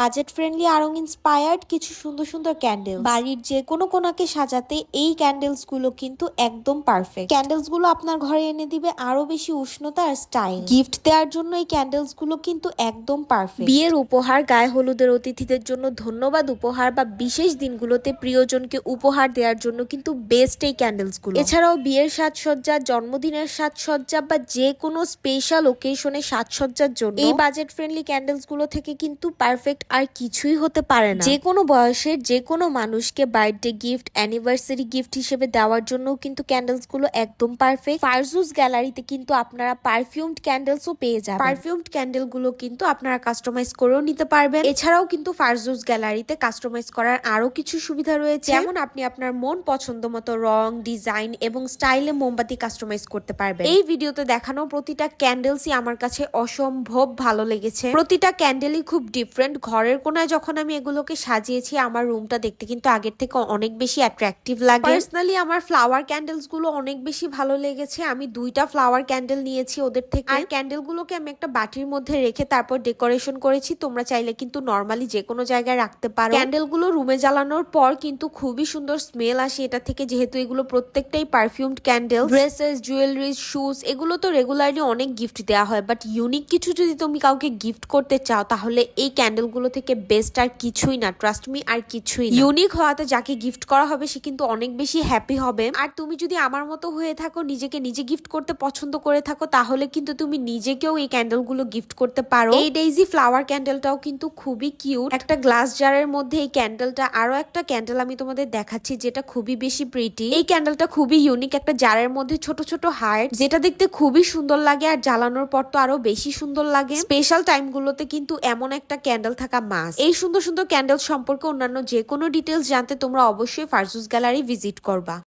Budget friendly Aarong inspired কিছু সুন্দর সুন্দর ক্যান্ডেল বাড়ির যে কোনো কোনাকে সাজাতে এই ক্যান্ডেলস গুলো কিন্তু একদম পারফেক্ট। ক্যান্ডেলস গুলো আপনার ঘরে এনে দিবে আরো বেশি উষ্ণতা আর স্টাইল। গিফট দেওয়ার জন্য এই ক্যান্ডেলস গুলো কিন্তু একদম পারফেক্ট। বিয়ের উপহার, গায়ে হলুদের অতিথিদের জন্য ধন্যবাদ উপহার বা বিশেষ দিনগুলোতে প্রিয়জনকে উপহার দেওয়ার জন্য কিন্তু বেস্ট এই ক্যান্ডেলস গুলো। এছাড়াও বিয়ের সাজসজ্জা, জন্মদিনের সাজসজ্জা বা যে কোনো স্পেশাল ওকেশনে সাজসজ্জার জন্য এই বাজেট ফ্রেন্ডলি ক্যান্ডেলস গুলো থেকে কিন্তু পারফেক্ট আর কিছুই হতে পারে না। যে কোনো বয়সের যে কোনো মানুষকে বার্থডে গিফট, অ্যানিভার্সারি গিফট হিসেবে দেওয়ার জন্য কিন্তু ক্যান্ডেলস গুলো একদম পারফেক্ট। ফারজুস গ্যালারিতে কিন্তু আপনারা পারফিউমড ক্যান্ডেলসও পেয়ে যাবেন। পারফিউমড ক্যান্ডেল গুলো কিন্তু আপনারা কাস্টমাইজ করেও নিতে পারবেন। এছাড়াও কিন্তু ফারজুস গ্যালারিতে কাস্টমাইজ করার আরো কিছু সুবিধা রয়েছে, যেমন আপনি আপনার মন পছন্দ মতো রং, ডিজাইন এবং স্টাইলে মোমবাতি কাস্টমাইজ করতে পারবেন। এই ভিডিওতে দেখানো প্রতিটা ক্যান্ডেলসই আমার কাছে অসম্ভব ভালো লেগেছে। প্রতিটা ক্যান্ডেলই খুব ডিফারেন্ট। ঘরের কোনায় যখন আমি এগুলোকে সাজিয়েছি আমার রুমটা দেখতে কিন্তু আগের থেকে অনেক বেশি অ্যাট্রাকটিভ লাগে। পার্সোনালি আমার ফ্লাওয়ার ক্যান্ডেলস গুলো অনেক বেশি ভালো লেগেছে। আমি 2টা ফ্লাওয়ার ক্যান্ডেল নিয়েছি ওদের থেকে। আর ক্যান্ডেল গুলোকে আমি একটা বাটির মধ্যে রেখে তারপর ডেকোরেশন করেছি। তোমরা চাইলে কিন্তু নর্মালি যে কোনো জায়গায় রাখতে পারো। ক্যান্ডেল গুলো রুমে জ্বালানোর পর কিন্তু খুবই সুন্দর স্মেল আসে এটা থেকে, যেহেতু এগুলো প্রত্যেকটাই perfumed candle. Dresses, jewellery, shoes এগুলো তো রেগুলারলি অনেক গিফট দেওয়া হয়, বাট ইউনিক কিছু যদি তুমি কাউকে গিফট করতে চাও তাহলে এই ক্যান্ডেল গুলো থেকে বেস্ট আর কিছুই না। ট্রাস্ট মি, আর কিছুই না। ইউনিক হওয়াতে যাকে গিফট করা হবে সে কিন্তু অনেক বেশি হ্যাপি হবে। আর তুমি যদি আমার মতো হয়ে থাকো, নিজেকে নিজে গিফট করতে পছন্দ করে থাকো, তাহলে কিন্তু তুমি নিজেকেও এই ক্যান্ডেল গুলো গিফট করতে পারো। এই ডেইজি ফ্লাওয়ার ক্যান্ডেলটাও কিন্তু খুবই কিউট। একটা গ্লাস জারের মধ্যে এই ক্যান্ডেলটা। আরো একটা ক্যান্ডেল আমি তোমাদের দেখাচ্ছি যেটা খুবই বেশি প্রিটি। এই ক্যান্ডেলটা খুবই ইউনিক। একটা জারের মধ্যে ছোট ছোট হার্ট, যেটা দেখতে খুবই সুন্দর লাগে আর জ্বালানোর পর তো আরো বেশি সুন্দর লাগে। স্পেশাল টাইম গুলোতে কিন্তু এমন একটা ক্যান্ডেল থাকা মাস্ট। এই সুন্দর সুন্দর ক্যান্ডেল সম্পর্কে অন্যান্য যে কোনো ডিটেলস জানতে তোমরা অবশ্যই ফারজুস গ্যালারি ভিজিট করবা।